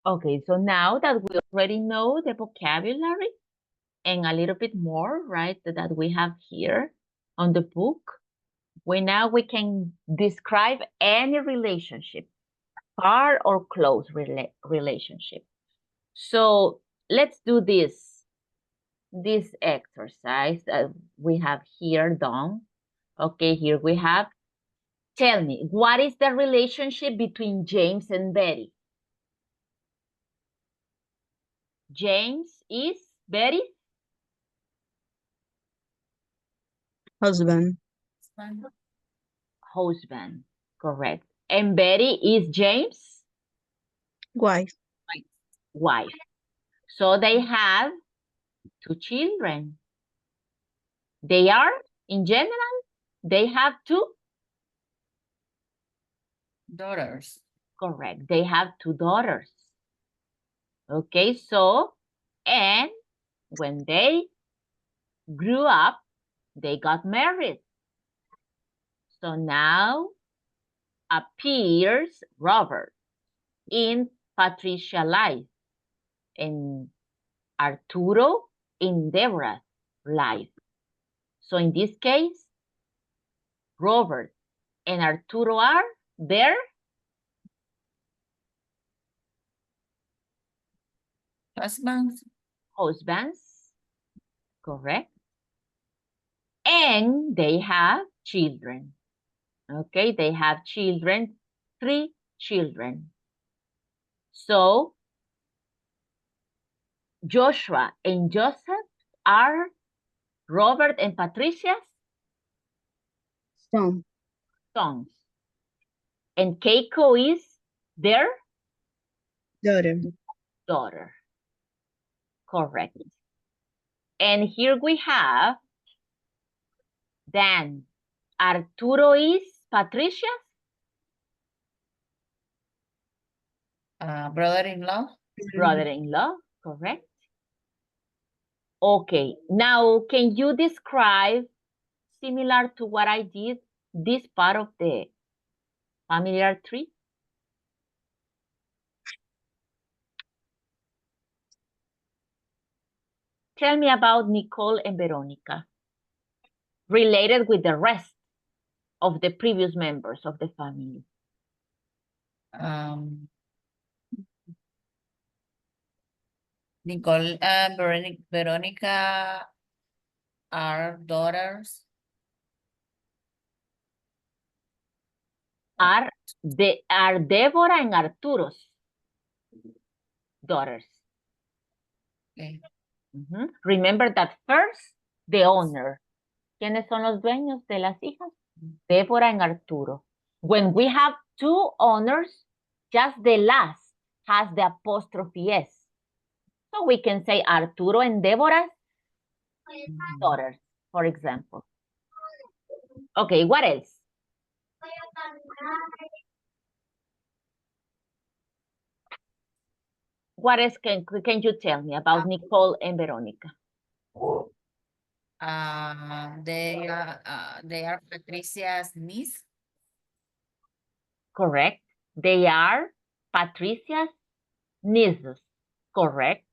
Okay, so now that we already know the vocabulary and a little bit more, right, that we have here on the book, we can describe any relationship, far or close relationship. So let's do this exercise that we have here done. Okay, here we have, tell me, what is the relationship between James and Betty? James is Betty? Husband. Husband, correct. And Betty is James' Wife. wife. So they have 2 children. They are, in general, they have 2 daughters. Correct. They have 2 daughters. Okay, so, and when they grew up, they got married. So now appears Robert in Patricia's life and Arturo in Deborah's life. So in this case, Robert and Arturo are their Husbands. Correct. And they have children. Okay, they have children, 3 children. So Joshua and Joseph are Robert and Patricia's Son. sons. And Keiko is their Daughter. Correct. And here we have, then Arturo is Patricia's Brother-in-law. brother-in-law, correct? Okay, now can you describe, similar to what I did, this part of the familiar tree? Tell me about Nicole and Veronica, related with the rest of the previous members of the family. Nicole and Veronica are daughters. Are Deborah and Arturo's daughters. Okay. Remember that first, the owner. ¿Quiénes son los dueños de las hijas? Deborah and Arturo. When we have 2 owners, just the last has the apostrophe S. So we can say Arturo and Deborah's daughters, for example. Okay, what else? What else can you tell me about Nicole and Veronica? They are Patricia's niece. Correct. They are Patricia's nieces. Correct.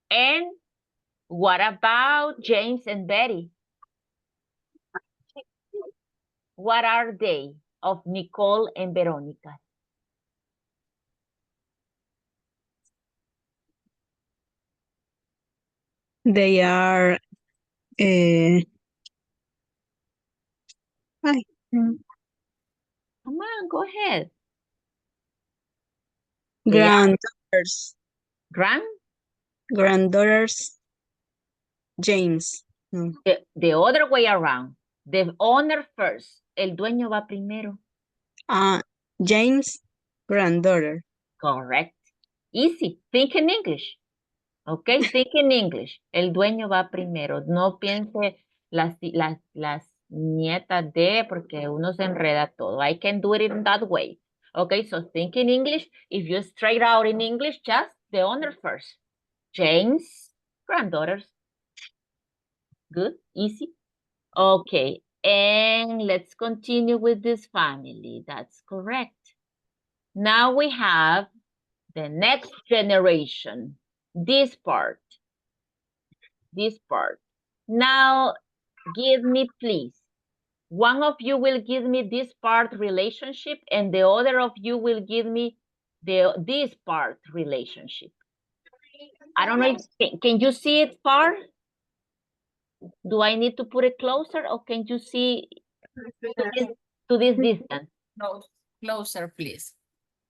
And what about James and Betty? What are they of Nicole and Veronica? They are Come on, go ahead. granddaughters. Granddaughters, James. No. the other way around. The owner first. El dueño va primero. James, granddaughter. Correct. Easy. Think in English. Okay, think in English. El dueño va primero. No piense las nietas de, porque uno se enreda todo. I can do it in that way. Okay, so think in English. If you straight out in English, just the owner first. James, granddaughters. Good, easy. Okay, and let's continue with this family. That's correct. Now we have the next generation. This part. This part. Now, give me, please. One of you will give me this part relationship, and the other of you will give me this part relationship. I don't know if can you see it far? Do I need to put it closer, or can you see to this distance? No, closer, please.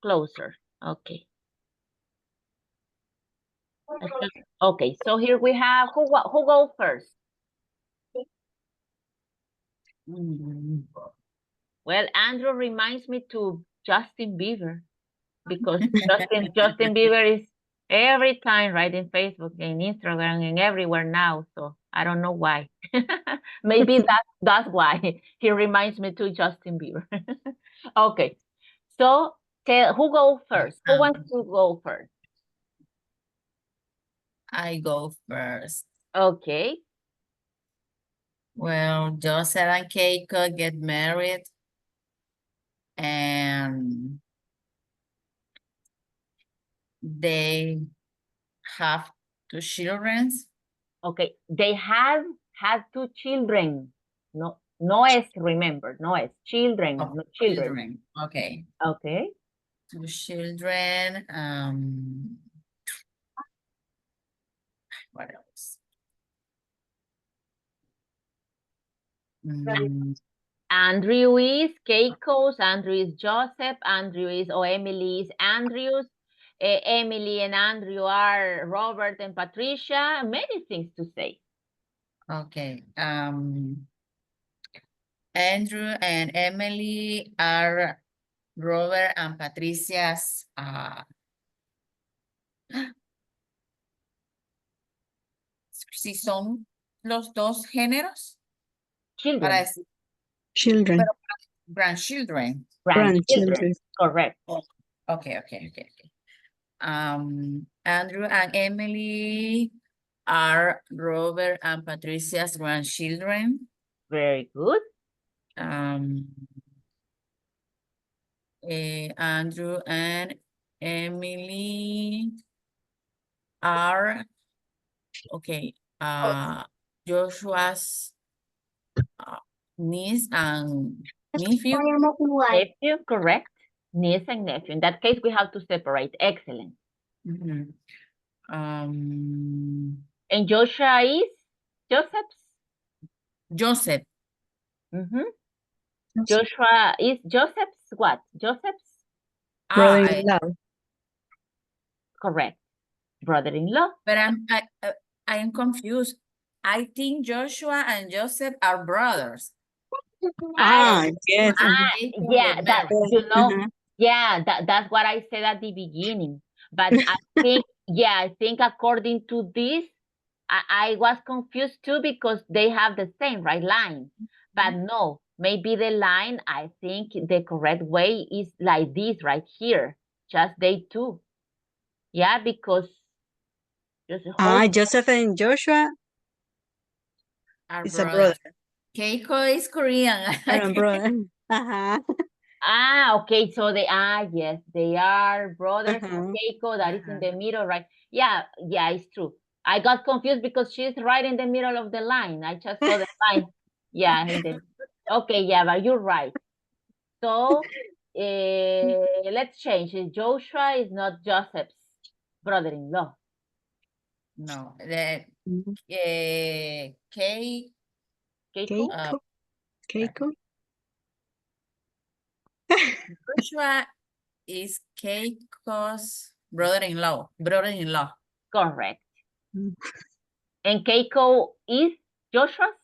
Closer. Okay. Okay, so here we have who goes first? Mm. Well, Andrew reminds me to Justin Bieber, because Justin Bieber is every time right in Facebook and Instagram and everywhere now. So I don't know why. Maybe that's why he reminds me to Justin Bieber. Okay, so who goes first? Who wants to go first? I go first. Okay. Well, Joseph and Keiko get married, and they have 2 children. Okay, they have had 2 children. No es, remember, no es, children, Oh, no children. children. Okay. Okay. 2 children. What else? Andrew is Keiko's, Andrew is Joseph, Andrew is, or Emily is Andrew's. Emily and Andrew are Robert and Patricia. Many things to say. Okay. Andrew and Emily are Robert and Patricia's si son los dos géneros Children. para decir Children. grandchildren. Grandchildren. Correct. Okay. Andrew and Emily are Robert and Patricia's grandchildren. Very good. Andrew and Emily are Joshua's niece and nephew. Nephew, correct. Niece and nephew. In that case, we have to separate. Excellent. Mhm. And Joshua is Joseph's? Joseph. Joshua is Joseph's what? Joseph's? Brother-in-law. Correct. Brother-in-law. But I am confused. I think Joshua and Joseph are brothers. Yes. Yeah, that, you know, Uh-huh. yeah, that's what I said at the beginning. But I think according to this, I was confused too, because they have the same right line. But no, maybe the line, I think the correct way is like this right here. Just they two. Yeah, because Joseph and Joshua Are is a brother. Keiko is Korean. Brother. Uh-huh. Okay, so yes, they are brothers. Uh-huh. Keiko, that is in the middle, right? Yeah, it's true. I got confused because she's right in the middle of the line. I just saw the line. Yeah, okay, yeah, but you're right. So let's change it. Joshua is not Joseph's brother-in-law. No, the Keiko? Keiko. Joshua is Keiko's brother-in-law. Correct. And Keiko is Joshua's?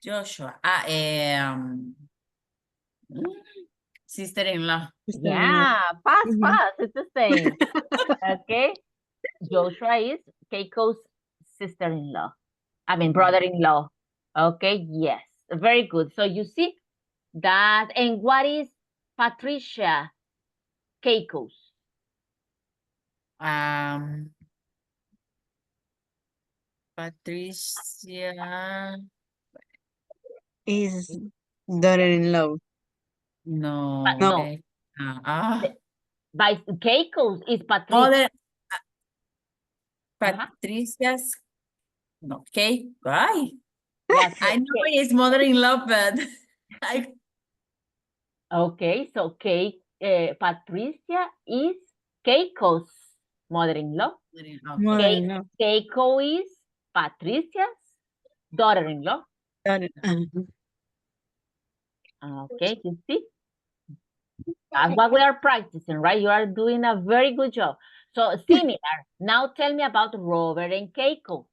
Joshua. Sister-in-law. Yeah, fast. It's the same. Okay. Joshua is Keiko's sister-in-law. I mean, brother-in-law. Okay, yes. Very good. So you see that. And what is Patricia Keiko's? Patricia is daughter-in-law. No. No. Okay. By Keiko's is Patricia. Mother, Ajá. Patricia's, no, okay, why? Yeah, I know it's mother-in-law, but I, okay, so Patricia is Keiko's mother-in-law. okay. Mother-in-law. Keiko is Patricia's daughter-in-law. Okay, you see? That's what we are practicing, right? You are doing a very good job. So similar. Now tell me about Robert and Keiko.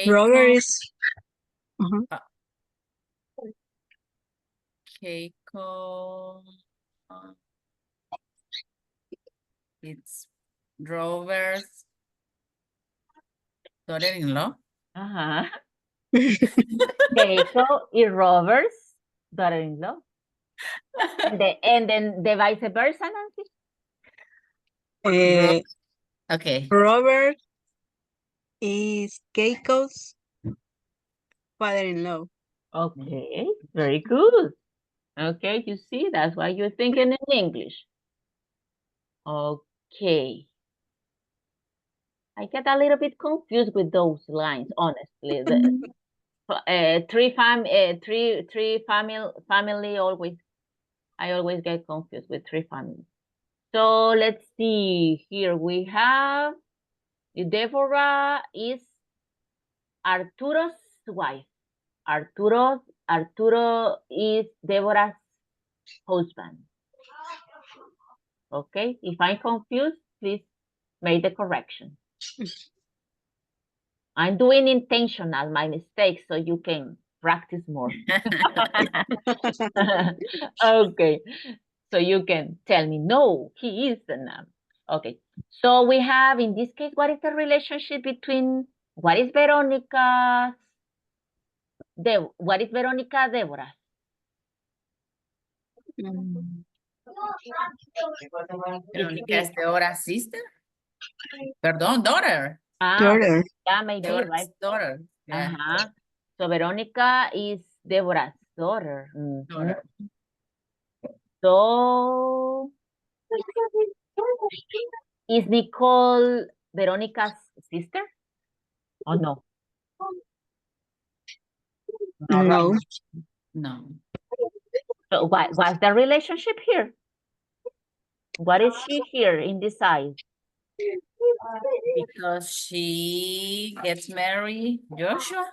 Robert is Keiko, it's Robert's daughter-in-law. Ajá. Keiko is Robert's daughter-in-law. And then the vice versa, Nancy? Okay. Robert is Keiko's father-in-law. Okay, very good. Okay, you see, that's why you're thinking in English. Okay. I get a little bit confused with those lines, honestly. Three family always, I always get confused with three families. So let's see, here we have, Deborah is Arturo's wife. Arturo is Deborah's husband. Okay, if I'm confused, please make the correction. I'm doing intentional my mistakes so you can practice more. Okay, so you can tell me, no, he isn't. Okay, so we have, in this case, what is the relationship between, what is Veronica's, what is Veronica Deborah? Veronica is Deborah's sister? Perdón, daughter. Daughter. Yeah, maybe, Deborah's right? daughter. Yeah. So Veronica is Deborah's daughter. Daughter. So is Nicole Veronica's sister? Oh, no. No, No. right? No. So what's the relationship here? What is she here in this side? Because she gets married, Joshua.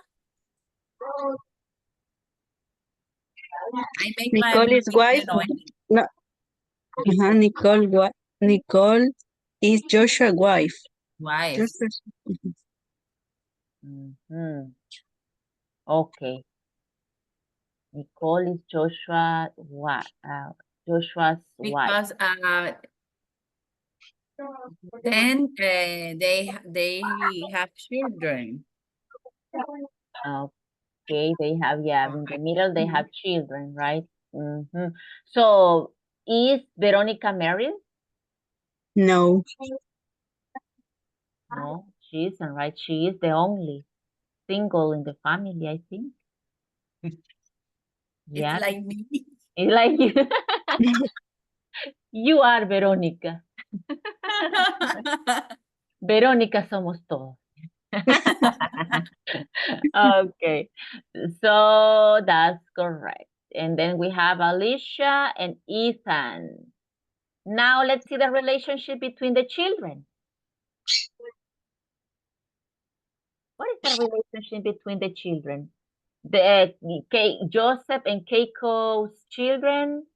I make Nicole is wife. No. Nicole is Joshua's wife. Wife. Okay. Nicole is Joshua's wife. Because then they have children. Okay, they have, yeah, in the middle they have children, right? So is Veronica married? No. No, she isn't, right? She is the only single in the family, I think. Yeah. It's like me. It's like you. You are Verónica. Verónica somos todos. Okay, so that's correct. And then we have Alicia and Ethan. Now let's see the relationship between the children. What is the relationship between the children? Joseph and Keiko's children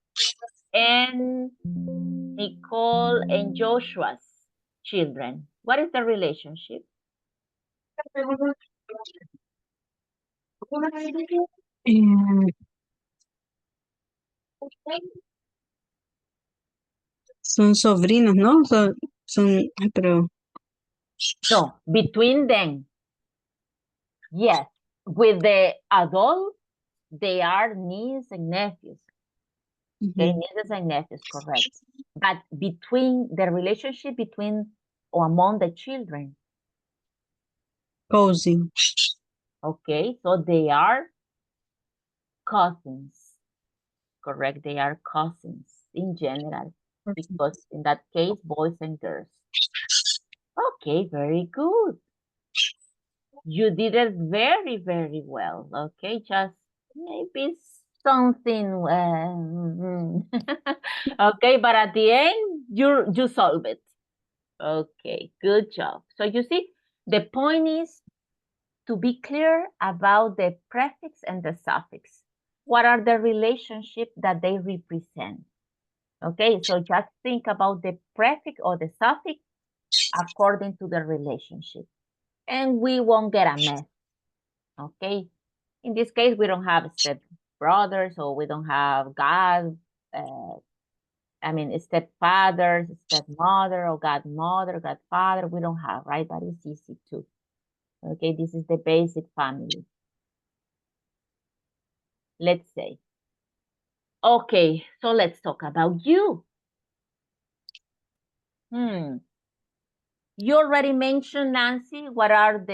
and Nicole and Joshua's children. What is the relationship? Son sobrinos, ¿no? Pero No, between them. Yes, with the adults, they are nieces and nephews. Okay, nieces and nephews, correct. But between the relationship between or among the children. cousin. Okay, so they are cousins. Correct, they are cousins in general, because in that case, boys and girls. Okay, very good. You did it very, very well. Okay, just maybe something. Okay, but at the end, you solve it. Okay, good job. So you see, the point is to be clear about the prefix and the suffix. What are the relationship that they represent? Okay, so just think about the prefix or the suffix according to the relationship, and we won't get a mess. Okay, in this case, we don't have step brothers, or we don't have God. Stepfathers, stepmother, or godmother, godfather. We don't have, right? That is easy too. Okay, this is the basic family. Let's say. Okay, so let's talk about you. You already mentioned, Nancy, what are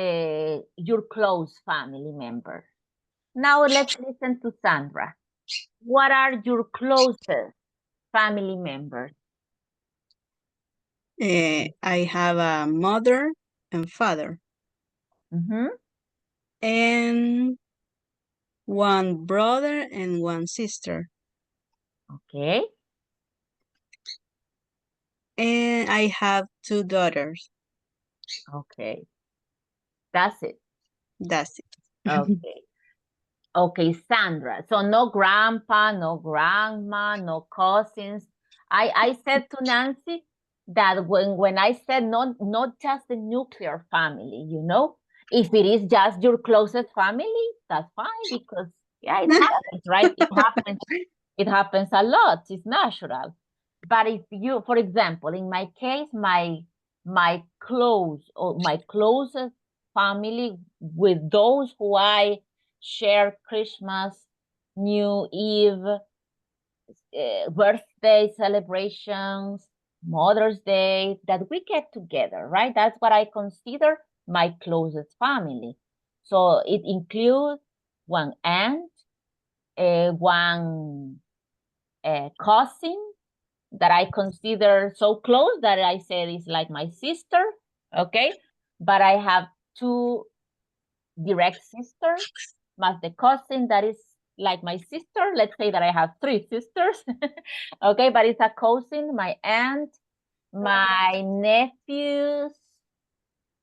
your close family members. Now let's listen to Sandra. What are your closest family members? I have a mother and father. And one brother and one sister. Okay. And I have 2 daughters. Okay. That's it. That's it. Okay. Okay, Sandra. So no grandpa, no grandma, no cousins. I said to Nancy that when I said not just the nuclear family, if it is just your closest family, that's fine, because yeah, it happens, right? It happens a lot. It's natural. But if you, for example, in my case, my closest family, with those who I share Christmas, New Eve, birthday celebrations, Mother's Day, that we get together, right? That's what I consider my closest family. So it includes one aunt, one cousin that I consider so close that I said is like my sister, okay? But I have 2 direct sisters, plus the cousin that is like my sister. Let's say that I have 3 sisters, okay? But it's a cousin, my aunt, my nephews,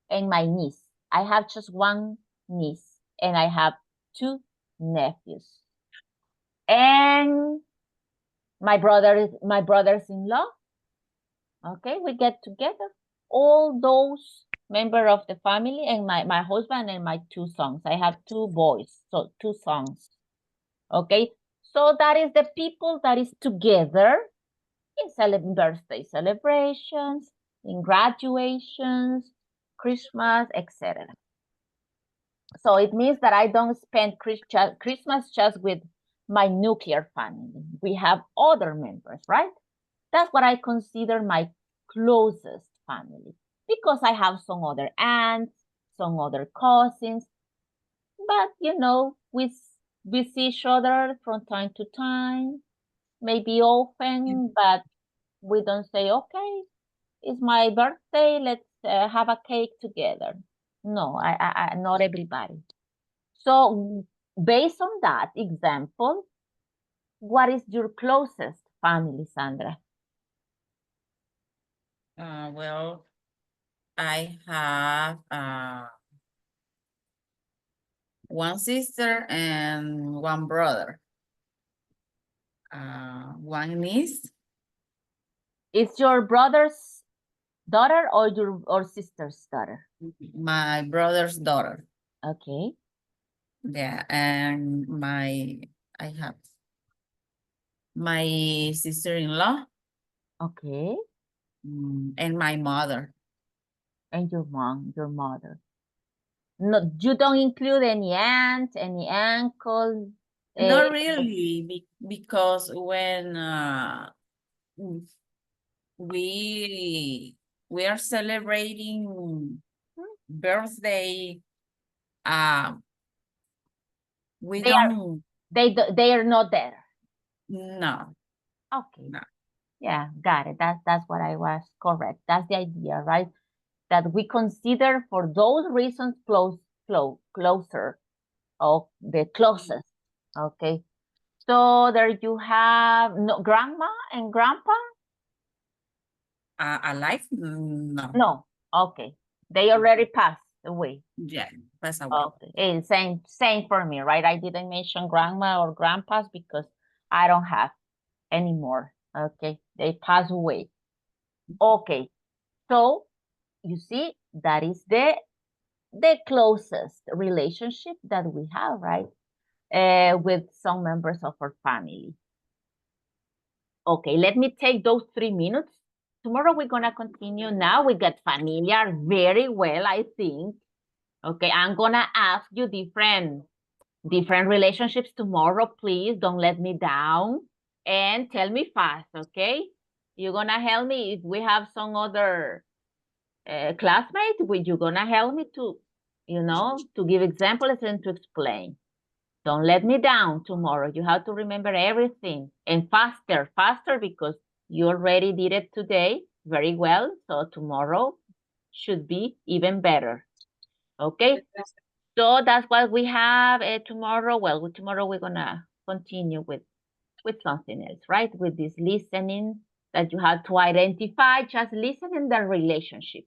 and my niece. I have just one niece, and I have 2 nephews. And my brothers-in-law, okay, we get together, all those members of the family, and my husband and my 2 sons. I have 2 boys, so 2 sons. Okay, so that is the people that is together in birthday celebrations, in graduations, Christmas, etc. So it means that I don't spend Christmas just with my nuclear family. We have other members, right? That's what I consider my closest family, because I have some other aunts, some other cousins, but we see each other from time to time, maybe often, but we don't say, okay, it's my birthday, let's have a cake together. No, I not everybody. So based on that example, what is your closest family, Sandra? Well, I have one sister and one brother. One niece. Is your brother's daughter or sister's daughter? My brother's daughter. Okay. Yeah, and I have my sister-in-law. Okay. And my mother. And your mother. No, you don't include any aunt, any uncle? Not really, because when we are celebrating birthday, we They are don't. They are not there. No, Okay. no. Yeah, got it. That's what I was correct. That's the idea, right? That we consider for those reasons closer, or the closest. Okay. So there you have no grandma and grandpa? Alive? No. No. Okay. They already passed away. Yeah, pass away. Okay. And same for me, right? I didn't mention grandma or grandpas because I don't have anymore. Okay. They pass away. Okay. So you see, that is the closest relationship that we have, right? With some members of our family. Okay, let me take those 3 minutes. Tomorrow we're gonna continue. Now we get familiar very well, I think. Okay, I'm gonna ask you different relationships tomorrow. Please don't let me down and tell me fast, okay? You're gonna help me if we have some other classmates. You're gonna help me to, to give examples and to explain. Don't let me down tomorrow. You have to remember everything and faster because you already did it today very well. So tomorrow should be even better. Okay. So that's what we have tomorrow. Well, tomorrow we're gonna continue with something else, right? With this listening that you have to identify, just listening the relationship.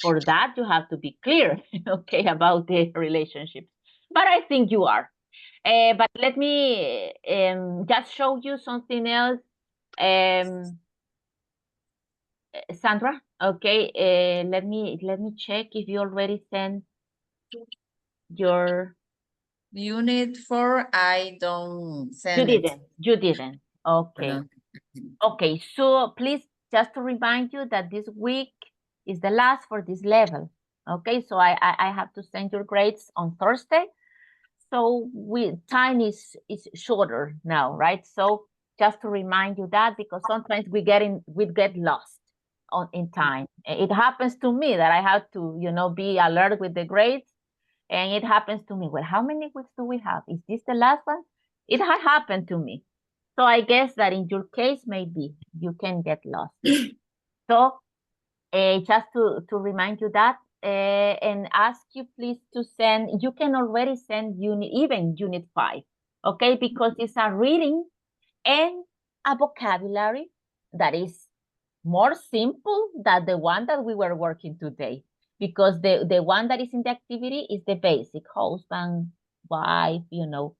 For that, you have to be clear, okay, about the relationships. But I think you are. But let me just show you something else. Sandra, okay, let me check if you already sent your... Unit 4, I don't You send it. didn't. Okay. Okay, so please, just to remind you that this week is the last for this level. Okay, so I have to send your grades on Thursday. So time is shorter now, right? So just to remind you that, because sometimes we get lost in time. It happens to me that I have to, be alert with the grades, and it happens to me. Well, how many weeks do we have? Is this the last one? It has happened to me. So I guess that in your case, maybe you can get lost. So just to remind you that, and ask you please to send, you can already send even unit 5, okay? Because it's a reading and a vocabulary that is more simple than the one that we were working today. Because the one that is in the activity is the basic: husband, wife, no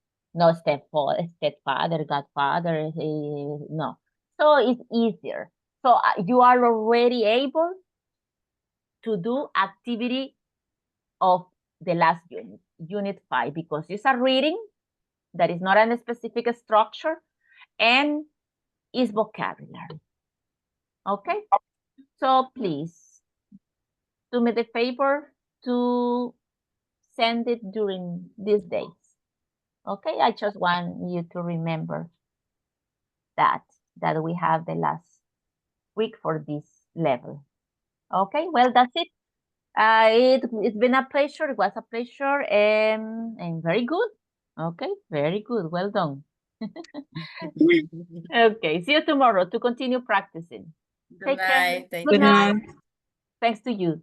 stepfather, godfather, no. So it's easier. So you are already able to do activity of the last unit 5, because it's a reading that is not a specific structure and is vocabulary. Okay? So please do me the favor to send it during these days. Okay? I just want you to remember that we have the last week for this level. Okay? Well, that's it. It's been a pleasure. It was a pleasure, and very good. Okay, very good. Well done. Okay, see you tomorrow to continue practicing. Good Take care. night. Thank Good Good you. night. night. Thanks to you.